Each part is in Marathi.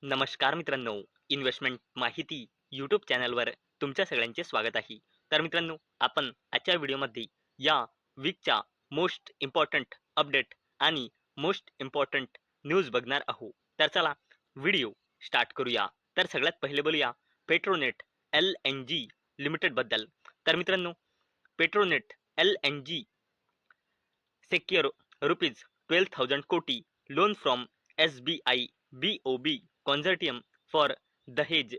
नमस्कार मित्रांनो, इन्व्हेस्टमेंट माहिती यूट्यूब चॅनलवर तुमच्या सगळ्यांचे स्वागत आहे. तर मित्रांनो, आपण आजच्या व्हिडिओमध्ये या वीकच्या मोस्ट इम्पॉर्टंट अपडेट आणि मोस्ट इम्पॉर्टंट न्यूज बघणार आहोत. तर चला व्हिडिओ स्टार्ट करूया. तर सगळ्यात पहिले बोलूया पेट्रोनेट LNG लिमिटेड बद्दल. तर मित्रांनो, पेट्रोनेट LNG secure rupees 12,000 कोटी loan from SBI BOB consortium for Dahej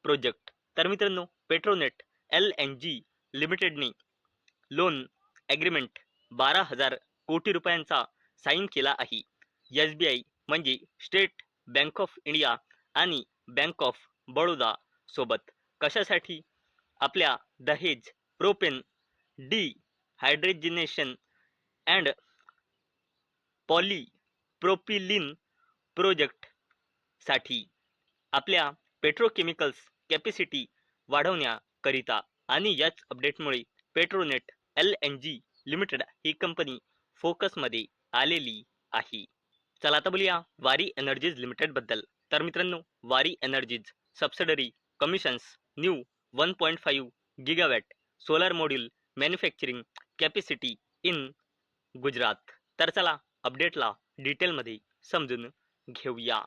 project. तर मित्रांनो, पेट्रोनेट LNG लिमिटेडने लोन ॲग्रीमेंट 12,000 कोटी रुपयांचा साईन केला आहे. SBI म्हणजे स्टेट बँक ऑफ इंडिया आणि बँक ऑफ बडोदा सोबत. कशासाठी? आपल्या दहेज प्रोपेन डिहायड्रोजनेशन अँड पॉलीप्रोपिलीन प्रोजेक्टसाठी आपल्या पेट्रोकेमिकल्स कॅपॅसिटी वाढवण्याकरिता. आणि याच अपडेटमुळे पेट्रोनेट LNG लिमिटेड ही कंपनी फोकसमध्ये आलेली आहे. चला आता बोलूया वारी एनर्जीज लिमिटेड बद्दल. तर मित्रांनो, वारी energies subsidiary commissions new 1.5 gigawatt solar module manufacturing capacity in Gujarat. तर चला अपडेटला डिटेलमध्ये समजून घेऊया.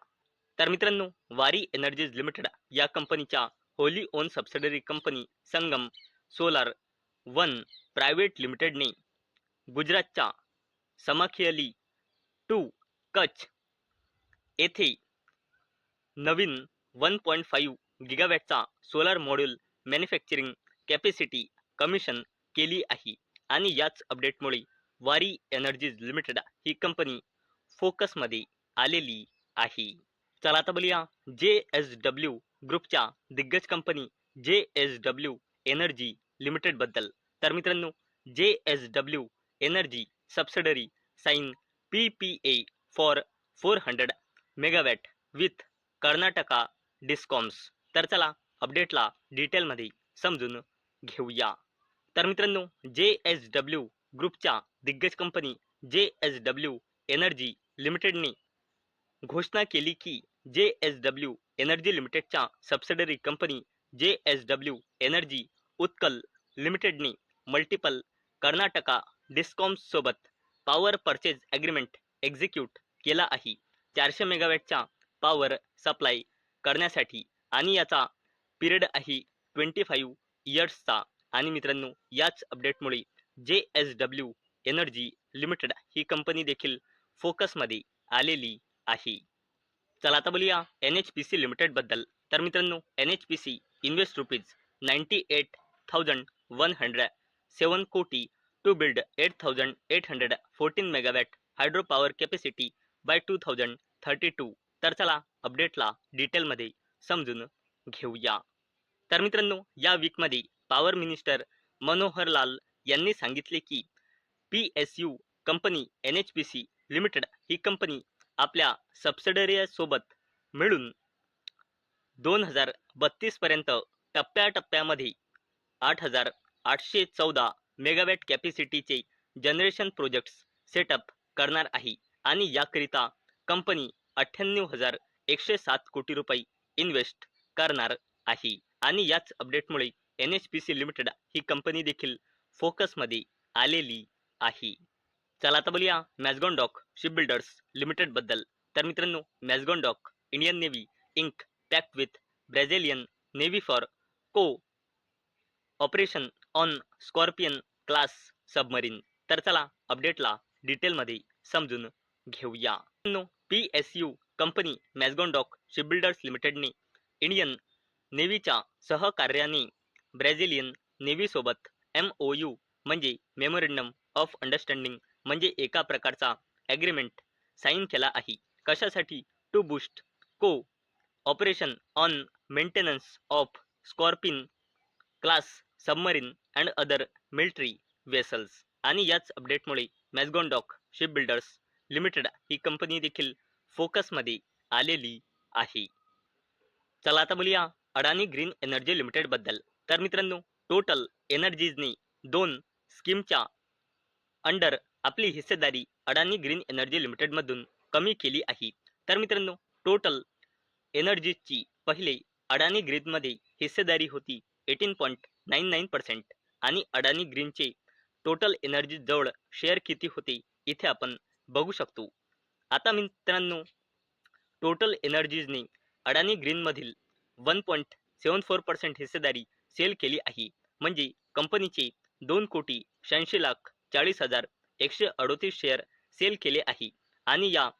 तर मित्रांनो, वारी एनर्जीज लिमिटेड या कंपनीच्या wholly owned subsidiary company Sangam solar one private लिमिटेडने गुजरातच्या समाखेअली टू कच्छ येथे नवीन 1.5 गिगावॅटचा solar module manufacturing capacity commission केली आहे. आणि याच अपडेटमुळे वारी एनर्जीज लिमिटेड ही कंपनी फोकसमध्ये आलेली आहे. चला आता बोलूया JSW ग्रुपच्या दिग्गज कंपनी JSW एनर्जी लिमिटेड बद्दल. तर मित्रांनो, JSW energy subsidiary sign PPA for 400 megawatt with Karnataka discoms. तर चला अपडेटला डिटेलमध्ये समजून घेऊया. तर मित्रांनो, JSW ग्रुपच्या दिग्गज कंपनी JSW एनर्जी लिमिटेडने घोषणा केली की JSW एनर्जी लिमिटेडच्या subsidiary company JSW energy Utkal लिमिटेडने मल्टिपल कर्नाटका डिस्कॉम्स सोबत पॉवर पर्चेज ॲग्रीमेंट एक्झिक्यूट केला आहे 400 मेगावॅटच्या पॉवर सप्लाय करण्यासाठी. आणि याचा पिरियड आहे 25 इयर्सचा. आणि मित्रांनो, याच अपडेटमुळे JSW एनर्जी लिमिटेड ही कंपनी देखील फोकसमध्ये आलेली आहे. चला आता बोलूया NHPC लिमिटेड बद्दल. तर मित्रांनो, NHPC इन्व्हेस्ट रुपीज 98,107 कोटी to build 8,814 megawatt hydro power capacity by 2032. तर चला अपडेटला डिटेलमध्ये समजून घेऊया. तर मित्रांनो, या वीकमध्ये पॉवर मिनिस्टर मनोहर लाल यांनी सांगितले की PSU कंपनी NHPC लिमिटेड ही कंपनी आपल्या सबसिडरी सोबत मिळून 2032 पर्यंत टप्प्याटप्प्यामध्ये 8,814 मेगावॅट कॅपॅसिटीचे जनरेशन प्रोजेक्ट्स सेटअप करणार आहे. आणि याकरिता कंपनी 98,107 कोटी रुपये इन्व्हेस्ट करणार आहे. आणि याच अपडेटमुळे NHPC लिमिटेड ही कंपनी देखील फोकसमध्ये आलेली आहे. चला आता बोलूया मॅझगॉन डॉक शिपबिल्डर्स लिमिटेड बद्दल. तर मित्रांनो, Mazagon dock Indian navy ink pact with Brazilian navy for cooperation on Scorpene class submarine. तर चला अपडेटला डिटेलमध्ये समजून घेऊया. PSU company Mazagon dock shipbuilders लिमिटेडने इंडियन नेव्हीच्या सहकार्याने ब्राझिलियन नेव्हीसोबत MOU म्हणजे मेमोरंडम ऑफ अंडरस्टँडिंग म्हणजे एका प्रकारचा ॲग्रीमेंट साईन केला आहे. कशासाठी? To boost cooperation on maintenance of Scorpene class submarine and other military vessels. आणि याच अपडेटमुळे मॅझगॉन डॉक शिपबिल्डर्स लिमिटेड ही कंपनी देखील फोकसमध्ये आलेली आहे. चला आता बोलूया अडानी ग्रीन एनर्जी लिमिटेड बद्दल. तर मित्रांनो, टोटल एनर्जीजने 2 स्कीमच्या अंडर आपली हिस्सेदारी अडानी ग्रीन एनर्जी लिमिटेडमधून कमी केली आहे. तर मित्रांनो, टोटल एनर्जीजची पहिले अडानी ग्रीनमध्ये हिस्सेदारी होती 18.99% आणि अडानी ग्रीनचे टोटल एनर्जी जवळ शेअर किती होते इथे आपण बघू शकतो. आता मित्रांनो, टोटल एनर्जीजने अडानी ग्रीनमधील 1.74% हिस्सेदारी सेल केली आहे. म्हणजे कंपनीचे 2,86,40,138 शेअर सेल केले आहे. आणि या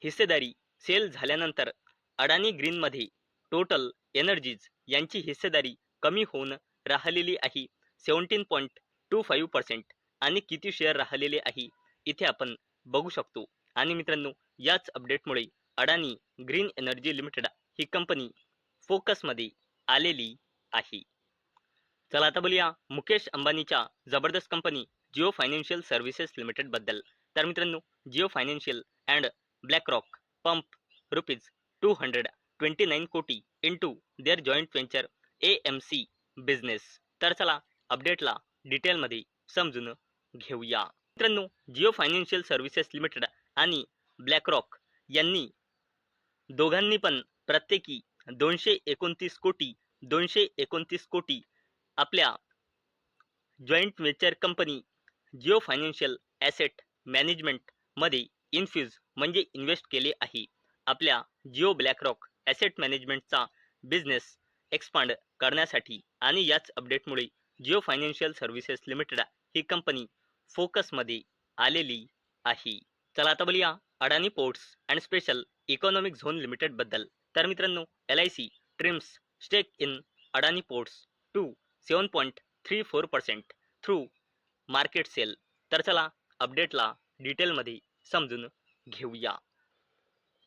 हिस्सेदारी सेल झाल्यानंतर अडानी ग्रीनमध्ये टोटल एनर्जीज यांची हिस्सेदारी कमी होऊन राहिलेली आहे 17.25%. आणि किती शेअर राहिलेले आहे इथे आपण बघू शकतो. आणि मित्रांनो, याच अपडेटमुळे अडानी ग्रीन एनर्जी लिमिटेड ही कंपनी फोकसमध्ये आलेली आहे. चला आता बोलूया मुकेश अंबानीच्या जबरदस्त company Jio financial services limited बद्दल. तर मित्रांनो, Jio financial and BlackRock pump ₹229 कोटी into their joint venture AMC business. तर चला अपडेटला डिटेलमध्ये समजून घेऊया. मित्रांनो, जिओ फायनान्शियल सर्व्हिसेस लिमिटेड आणि ब्लॅकरॉक यांनी दोघांनी पण प्रत्येकी 229 कोटी आपल्या joint venture company Jio financial asset मॅनेजमेंटमध्ये इन्फ्यूज म्हणजे इन्व्हेस्ट केले आहे. आपल्या जिओ ब्लॅकरॉक ॲसेट मॅनेजमेंटचा बिझनेस एक्सपांड करण्यासाठी. आणि याच अपडेटमुळे जिओ फायनान्शियल सर्व्हिसेस लिमिटेड ही कंपनी फोकसमध्ये आलेली आहे. चला आता बोलूया Adani ports and special economic zone limited बद्दल. तर मित्रांनो, LIC trims stake in Adani ports to 7.34% through market sale. तर चला अपडेटला डिटेलमध्ये समजून घेऊया.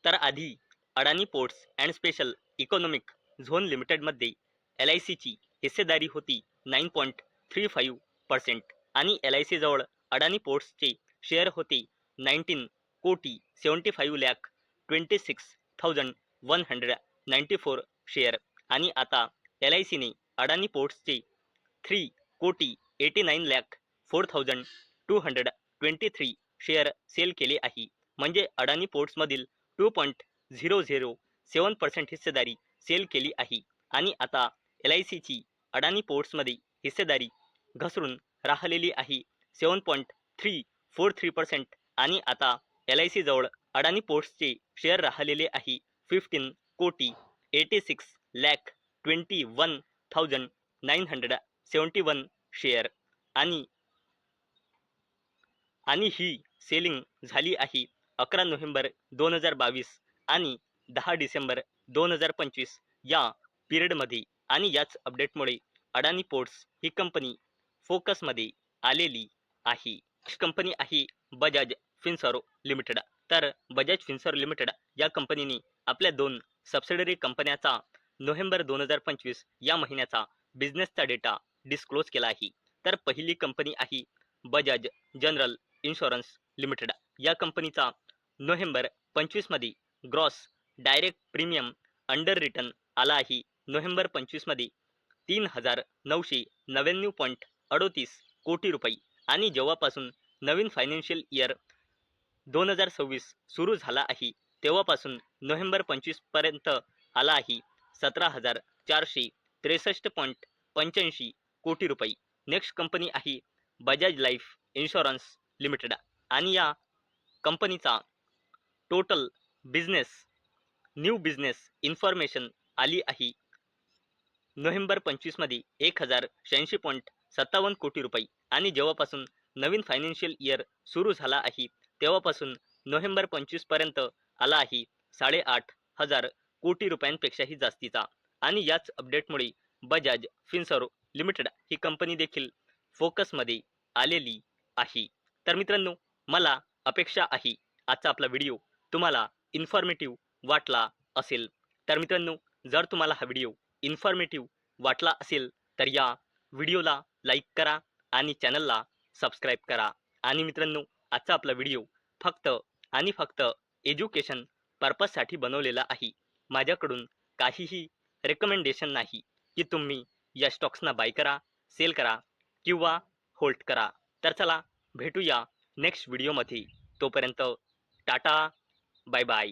तर आधी Adani ports and special economic zone लिमिटेडमध्ये LICची हिस्सेदारी होती 9.35% आणि LIC जवळ अडानी पोर्ट्सचे शेअर होते 19,75,26,194 शेअर. आणि आता LICने अडानी पोर्ट्सचे 3,89,04,223 शेअर सेल केले आहे. म्हणजे अडानी पोर्ट्समधील 2.007% हिस्सेदारी सेल केली आहे. आणि आता LICची अडानी पोर्ट्समध्ये हिस्सेदारी घसरून राहिलेली आहे 7.343%. आणि आता LIC जवळ अडानी पोर्ट्सचे शेअर राहिलेले आहे 15,86,21,971 शेअर. आणि ही सेलिंग झाली आहे 11 नोव्हेंबर 2022 आणि 10 डिसेंबर 2025 या पिरियडमध्ये. आणि याच अपडेटमुळे अडानी पोर्ट्स ही कंपनी फोकसमध्ये आलेली आहे. कंपनी आहे बजाज फिन्सर्व लिमिटेड. तर बजाज फिन्सर्व लिमिटेड या कंपनीने आपल्या 2 सबसिडरी कंपन्याचा नोव्हेंबर 2025 या महिन्याचा बिझनेसचा डेटा डिस्क्लोज केला आहे. तर पहिली कंपनी आहे बजाज जनरल इन्शुरन्स लिमिटेड. या कंपनीचा नोव्हेंबर 25 मध्ये gross direct premium under return आला आहे नोव्हेंबर 25 मध्ये 3,999.38 कोटी रुपये. आणि जेव्हापासून नवीन फायनान्शियल इयर 2026 सुरू झाला आहे तेव्हापासून नोव्हेंबर 25 पर्यंत आला आहे 17,463.85 कोटी रुपये. नेक्स्ट कंपनी आहे बजाज लाईफ इन्शुरन्स लिमिटेड. आणि या कंपनीचा टोटल न्यू बिझनेस इन्फॉर्मेशन आली आहे नोव्हेंबर 25 मध्ये 1,086.57 कोटी रुपये. आणि जेव्हापासून नवीन फायनान्शियल इयर सुरू झाला आहे तेव्हापासून नोव्हेंबर 25 पर्यंत आला आहे 8,500 कोटी रुपयांपेक्षाही जास्तीचा. आणि याच अपडेटमुळे बजाज फिन्सर्व लिमिटेड ही कंपनी देखील फोकसमध्ये आलेली आहे. तर मित्रांनो, मला अपेक्षा आहे आजचा आपला व्हिडिओ तुम्हाला इन्फॉर्मेटिव्ह वाटला असेल. तर मित्रांनो, जर तुम्हाला हा व्हिडिओ इन्फॉर्मेटिव्ह वाटला असेल तर या व्हिडिओला लाईक करा आणि चॅनलला सबस्क्राईब करा. आणि मित्रांनो, आजचा आपला व्हिडिओ फक्त आणि फक्त एज्युकेशन पर्पजसाठी बनवलेला आहे. माझ्याकडून काहीही रेकमेंडेशन नाही की तुम्ही या स्टॉक्सना बाय करा, सेल करा किंवा होल्ड करा. तर चला भेटूया नेक्स्ट व्हिडिओमध्ये. तोपर्यंत टाटा, बाय बाय.